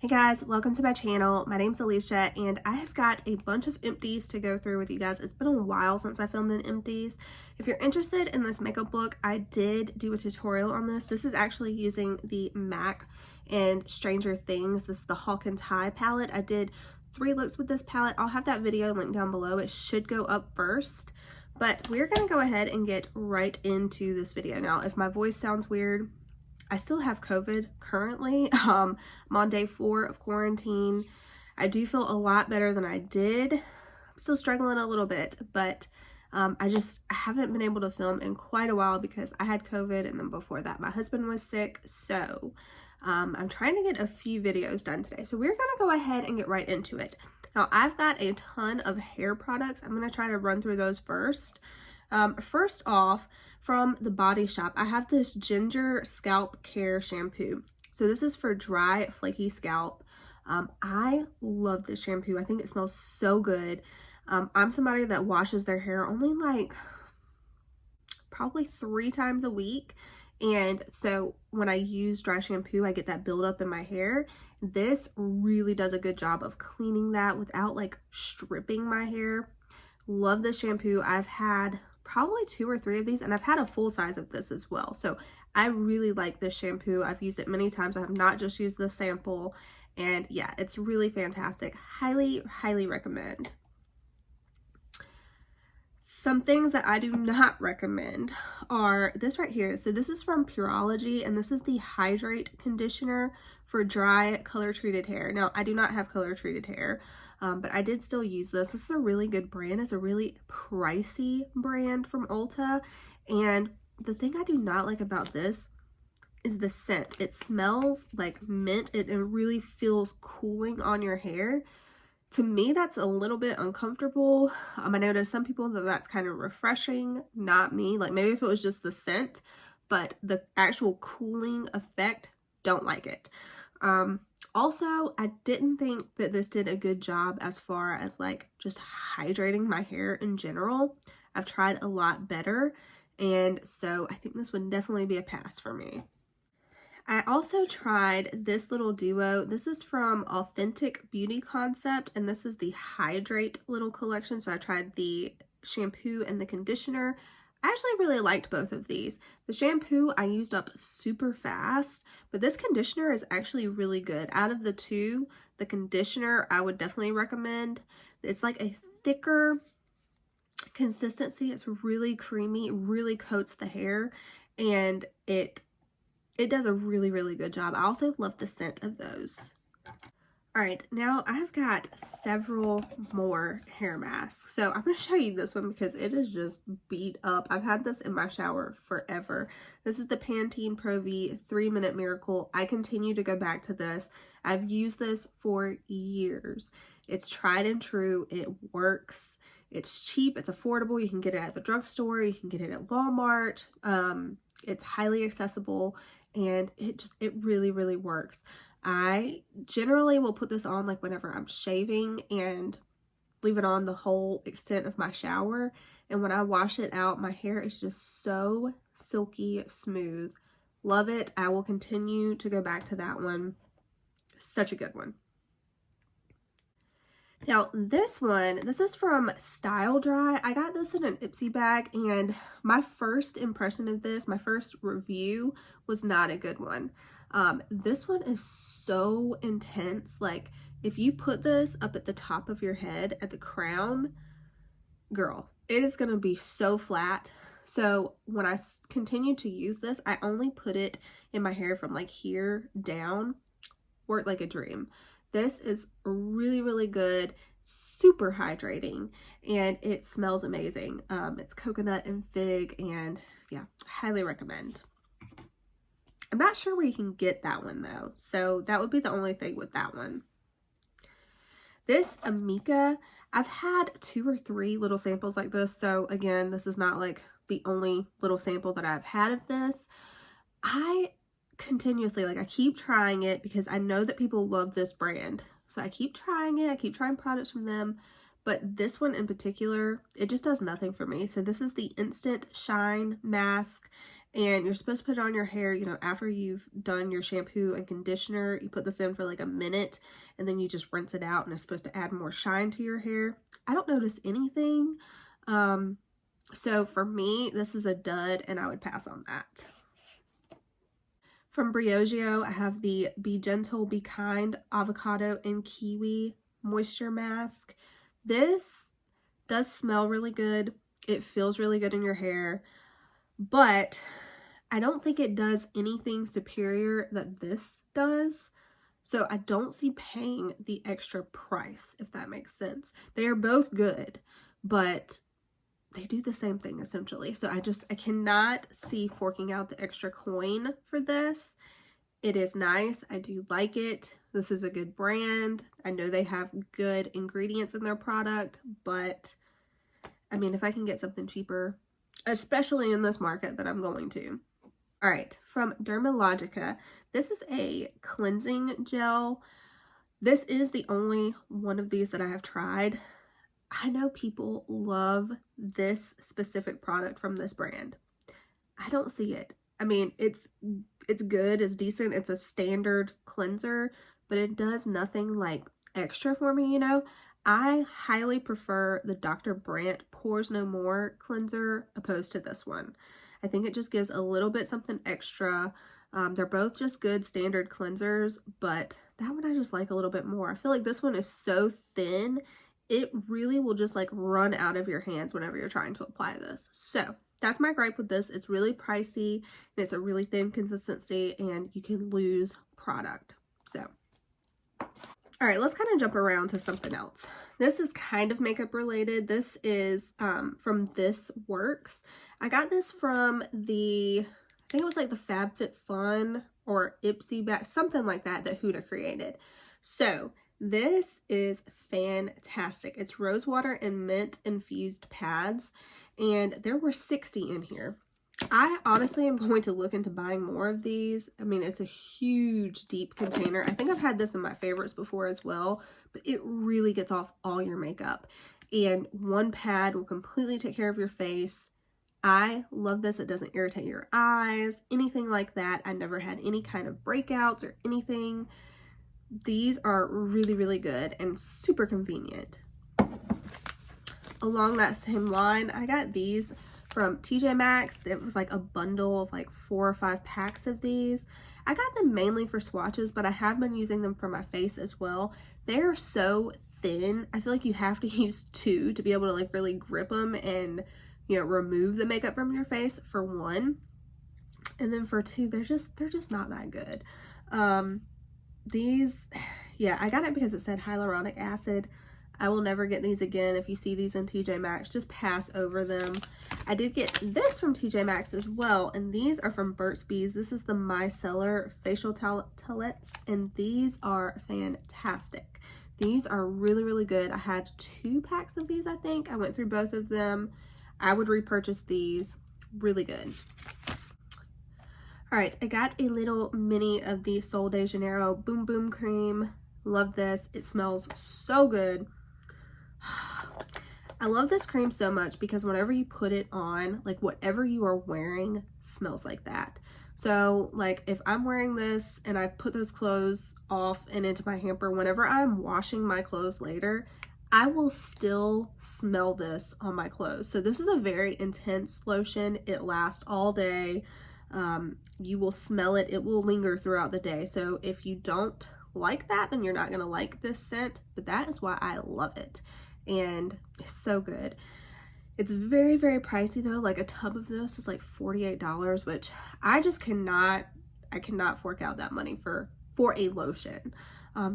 Hey guys, welcome to my channel. My name's Alicia and I have got a bunch of empties to go through with you guys. It's been a while since I filmed an empties. If you're interested in this makeup look, I did do a tutorial on this. This is actually using the Maxx and Stranger Things. This is the Hawk and Tie palette. I did 3 looks with this palette. I'll have that video linked down below. It should go up first, but we're gonna go ahead and get right into this video. Now, if my voice sounds weird, I still have COVID currently. I'm on day 4 of quarantine. I do feel a lot better than I did. I'm still struggling a little bit, but I haven't been able to film in quite a while because I had COVID, and then before that my husband was sick. So I'm trying to get a few videos done today. So we're gonna go ahead and get right into it. Now, I've got a ton of hair products. I'm gonna try to run through those first. First off, from the Body Shop, I have this Ginger Scalp Care Shampoo. So this is for dry, flaky scalp. I love this shampoo. I think it smells so good. I'm somebody that washes their hair only like probably 3 times a week. And so when I use dry shampoo, I get that buildup in my hair. This really does a good job of cleaning that without like stripping my hair. Love this shampoo. I've had probably 2 or 3 of these, and I've had a full size of this as well. So I really like this shampoo. I've used it many times. I have not just used the sample, and yeah, it's really fantastic. Highly, highly recommend. Some things that I do not recommend are this right here. So this is from Pureology, and this is the Hydrate Conditioner for dry, color-treated hair. Now, I do not have color-treated hair, but I did still use this. This is a really good brand. It's a really pricey brand from Ulta, and the thing I do not like about this is the scent. It smells like mint. It really feels cooling on your hair. To me, that's a little bit uncomfortable. I know to some people that's kind of refreshing, not me. Like maybe if it was just the scent, but the actual cooling effect, don't like it. Also, I didn't think that this did a good job as far as like just hydrating my hair in general. I've tried a lot better, and so I think this would definitely be a pass for me. I also tried this little duo. This is from Authentic Beauty Concept, and this is the Hydrate little collection. So I tried the shampoo and the conditioner. I actually really liked both of these. The shampoo I used up super fast, but this conditioner is actually really good. Out of the 2, the conditioner I would definitely recommend. It's like a thicker consistency. It's really creamy, it really coats the hair, and it does a really, really good job. I also love the scent of those. All right, now I've got several more hair masks. So I'm going to show you this one because it is just beat up. I've had this in my shower forever. This is the Pantene Pro V 3-Minute Miracle. I continue to go back to this. I've used this for years. It's tried and true. It works. It's cheap. It's affordable. You can get it at the drugstore. You can get it at Walmart. It's highly accessible, and it really, really works. I generally will put this on like whenever I'm shaving and leave it on the whole extent of my shower, and when I wash it out, my hair is just so silky smooth. Love it. I will continue to go back to that one. Such a good one. Now this is from Style Dry. I got this in an Ipsy bag, and my first impression of this, my first review, was not a good one. This one is so intense. Like if you put this up at the top of your head at the crown, girl, it is gonna be so flat. So when I continue to use this, I only put it in my hair from like here down. Worked like a dream. This is really, really good, super hydrating, and it smells amazing. It's coconut and fig, and yeah, highly recommend. I'm not sure where you can get that one though, so that would be the only thing with that one. This Amika, I've had 2 or 3 little samples like this, so again, this is not like the only little sample that I've had of this. I continuously, like, I keep trying it because I know that people love this brand, so I keep trying it. I keep trying products from them, but this one in particular, it just does nothing for me. So this is the Instant Shine Mask, and you're supposed to put it on your hair, you know, after you've done your shampoo and conditioner. You put this in for like a minute and then you just rinse it out, and it's supposed to add more shine to your hair. I don't notice anything. So for me, this is a dud and I would pass on that. From Briogeo, I have the Be Gentle, Be Kind Avocado and Kiwi Moisture Mask. This does smell really good. It feels really good in your hair, but I don't think it does anything superior that this does. So I don't see paying the extra price, if that makes sense. They are both good, but they do the same thing essentially. So I cannot see forking out the extra coin for this. It is nice. I do like it. This is a good brand. I know they have good ingredients in their product, but I mean, if I can get something cheaper, especially in this market, then I'm going to. All right, from Dermalogica, this is a cleansing gel. This is the only one of these that I have tried. I know people love this specific product from this brand. I don't see it. I mean, it's good, it's decent, it's a standard cleanser, but it does nothing like extra for me, you know? I highly prefer the Dr. Brandt Pores No More cleanser opposed to this one. I think it just gives a little bit something extra. They're both just good standard cleansers, but that one I just like a little bit more. I feel like this one is so thin, it really will just like run out of your hands whenever you're trying to apply this. So that's my gripe with this. It's really pricey and it's a really thin consistency and you can lose product. So, all right, let's kind of jump around to something else. This is kind of makeup related. This is from This Works. I got this from I think it was like the FabFitFun or Ipsy bag, something like that Huda created. So this is fantastic. It's rosewater and mint infused pads, and there were 60 in here. I honestly am going to look into buying more of these. I mean, it's a huge, deep container. I think I've had this in my favorites before as well, but it really gets off all your makeup. And one pad will completely take care of your face. I love this. It doesn't irritate your eyes, anything like that. I never had any kind of breakouts or anything. These are really, really good and super convenient. Along that same line, I got these from TJ Maxx. It was like a bundle of like 4 or 5 packs of these. I got them mainly for swatches, but I have been using them for my face as well. They're so thin. I feel like you have to use 2 to be able to like really grip them and, you know, remove the makeup from your face, for 1. And then for 2, they're just not that good. These, yeah, I got it because it said hyaluronic acid. I will never get these again. If you see these in TJ Maxx, just pass over them. I did get this from TJ Maxx as well, and these are from Burt's Bees. This is the Micellar Facial Towelettes, and these are fantastic. These are really, really good. I had 2 packs of these, I think. I went through both of them. I would repurchase these. Really good. All right, I got a little mini of the Sol de Janeiro Boom Boom Cream. Love this. It smells so good. I love this cream so much because whenever you put it on, like whatever you are wearing smells like that. So like if I'm wearing this and I put those clothes off and into my hamper, whenever I'm washing my clothes later, I will still smell this on my clothes. So this is a very intense lotion. It lasts all day. You will smell it. It will linger throughout the day. So if you don't like that, then you're not going to like this scent, but that is why I love it. And it's so good. It's very, very pricey though. Like a tub of this is like $48, which I just cannot fork out that money for a lotion.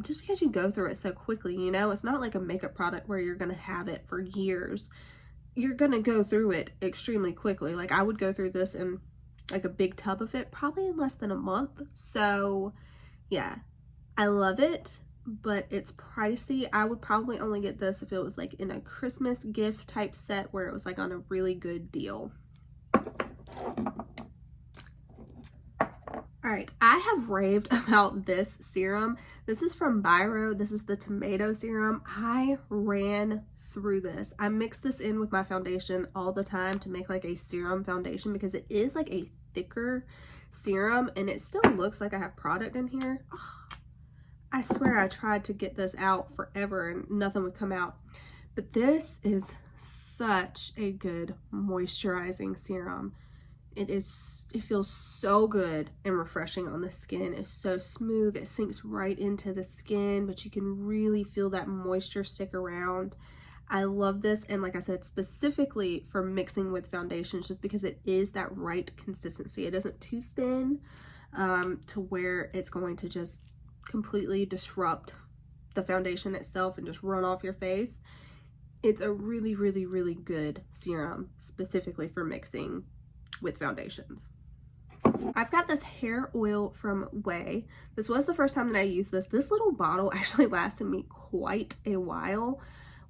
Just because you go through it so quickly, you know, it's not like a makeup product where you're going to have it for years. You're going to go through it extremely quickly. Like I would go through this in like a big tub of it probably in less than a month. So yeah, I love it, but it's pricey. I would probably only get this if it was like in a Christmas gift type set where it was like on a really good deal. All right, I have raved about this serum. This is from Biro. This is the tomato serum. I ran through this. I mix this in with my foundation all the time to make like a serum foundation because it is like a thicker serum, and it still looks like I have product in here. Oh, I swear I tried to get this out forever and nothing would come out. But this is such a good moisturizing serum. It feels so good and refreshing on the skin. It's so smooth. It sinks right into the skin, but you can really feel that moisture stick around. I love this, and like I said, specifically for mixing with foundations, just because it is that right consistency. It isn't too thin to where it's going to just completely disrupt the foundation itself and just run off your face. It's a really, really, really good serum specifically for mixing with foundations. I've got this hair oil from Way. This was the first time that I used this. This little bottle actually lasted me quite a while.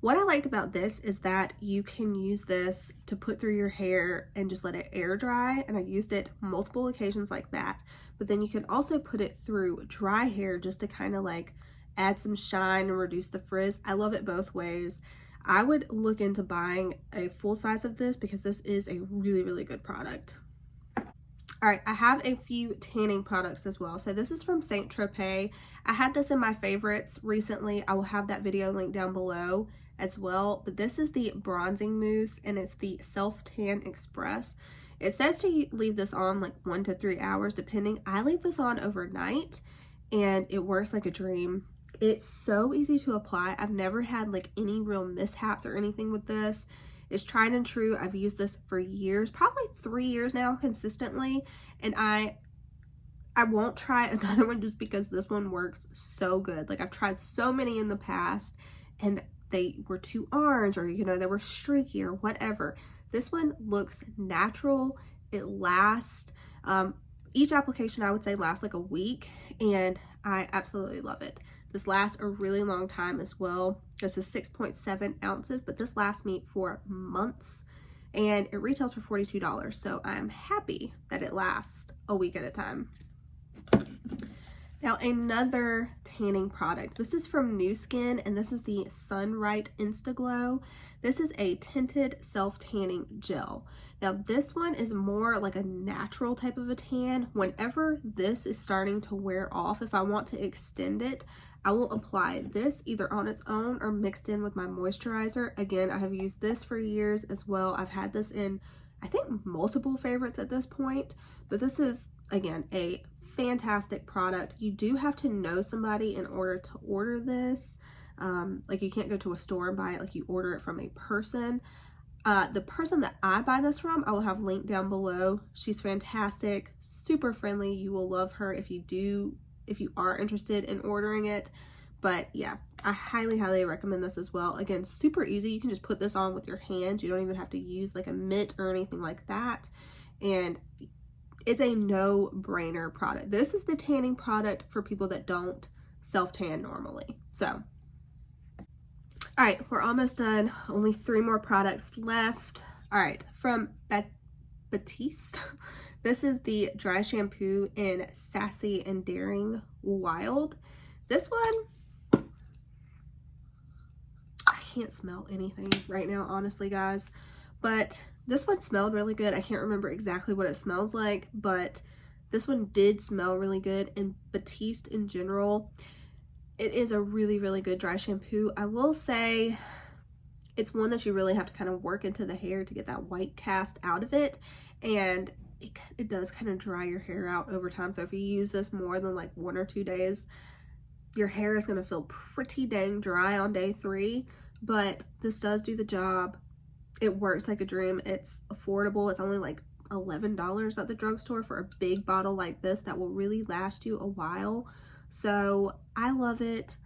What I liked about this is that you can use this to put through your hair and just let it air dry, and I used it multiple occasions like that. But then you can also put it through dry hair just to kind of like add some shine and reduce the frizz. I love it both ways. I would look into buying a full size of this because this is a really, really good product. All right, I have a few tanning products as well. So this is from Saint Tropez. I had this in my favorites recently. I will have that video linked down below as well. But this is the bronzing mousse, and it's the Self Tan Express. It says to leave this on like 1 to 3 hours depending. I leave this on overnight and it works like a dream. It's so easy to apply. I've never had like any real mishaps or anything with this. It's tried and true. I've used this for years, probably 3 years now consistently, and I won't try another one just because this one works so good. Like, I've tried so many in the past and they were too orange, or you know, they were streaky or whatever. This one looks natural. It lasts, each application I would say lasts like a week, and I absolutely love it. This lasts a really long time as well. This is 6.7 ounces, but this lasts me for months, and it retails for $42. So I'm happy that it lasts a week at a time. Now, another tanning product. This is from Nu Skin, and this is the Sunright Instaglow. This is a tinted self-tanning gel. Now, this one is more like a natural type of a tan. Whenever this is starting to wear off, if I want to extend it, I will apply this either on its own or mixed in with my moisturizer. Again, I have used this for years as well. I've had this in, I think, multiple favorites at this point, but this is, again, a fantastic product. You do have to know somebody in order to order this. Like, you can't go to a store and buy it. Like, you order it from a person. The person that I buy this from, I will have linked down below. She's fantastic, super friendly. You will love her if you are interested in ordering it. But yeah, I highly, highly recommend this as well. Again, super easy. You can just put this on with your hands. You don't even have to use like a mitt or anything like that. And it's a no-brainer product. This is the tanning product for people that don't self-tan normally. So, all right, we're almost done. Only 3 more products left. All right, from Batiste. This is the dry shampoo in Sassy and Daring Wild. This one, I can't smell anything right now, honestly, guys. But this one smelled really good. I can't remember exactly what it smells like, but this one did smell really good. And Batiste in general, it is a really, really good dry shampoo. I will say it's one that you really have to kind of work into the hair to get that white cast out of it. And it does kind of dry your hair out over time. So if you use this more than like 1 or 2 days, your hair is going to feel pretty dang dry on day 3. But this does do the job. It works like a dream. It's affordable. It's only like $11 at the drugstore for a big bottle like this that will really last you a while. So I love it.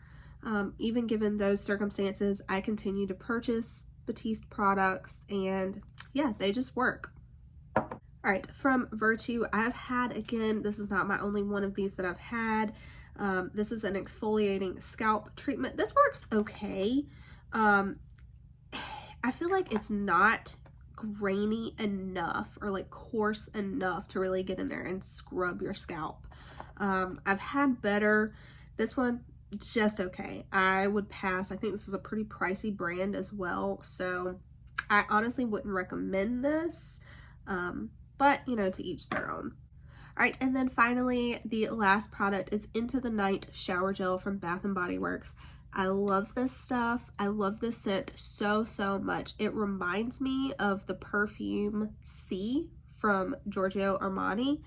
Even given those circumstances, I continue to purchase Batiste products, and yeah, they just work. All right, from Virtue, I've had, again, this is not my only one of these that I've had. This is an exfoliating scalp treatment. This works okay. I feel like it's not grainy enough or like coarse enough to really get in there and scrub your scalp. I've had better. This one, just okay. I would pass. I think this is a pretty pricey brand as well, so I honestly wouldn't recommend this. but you know, to each their own. All right, and then finally, the last product is Into the Night Shower Gel from Bath & Body Works. I love this stuff. I love this scent so, so much. It reminds me of the perfume C from Giorgio Armani.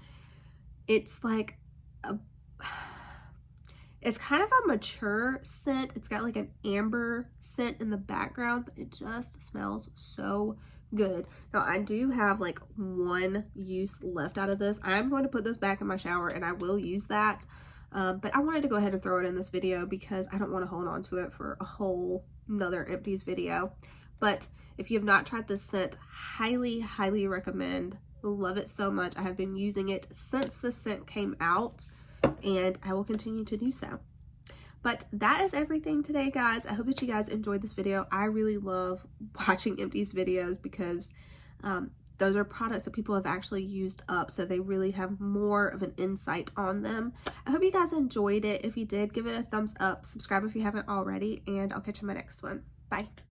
It's like it's kind of a mature scent. It's got like an amber scent in the background, but it just smells so good. Now I do have like one use left out of this. I'm going to put this back in my shower and I will use that. But I wanted to go ahead and throw it in this video because I don't want to hold on to it for a whole nother Empties video. But if you have not tried this scent, highly, highly recommend. Love it so much. I have been using it since the scent came out and I will continue to do so. But that is everything today, guys. I hope that you guys enjoyed this video. I really love watching Empties videos because those are products that people have actually used up, so they really have more of an insight on them. I hope you guys enjoyed it. If you did, give it a thumbs up, subscribe if you haven't already, and I'll catch you in my next one. Bye.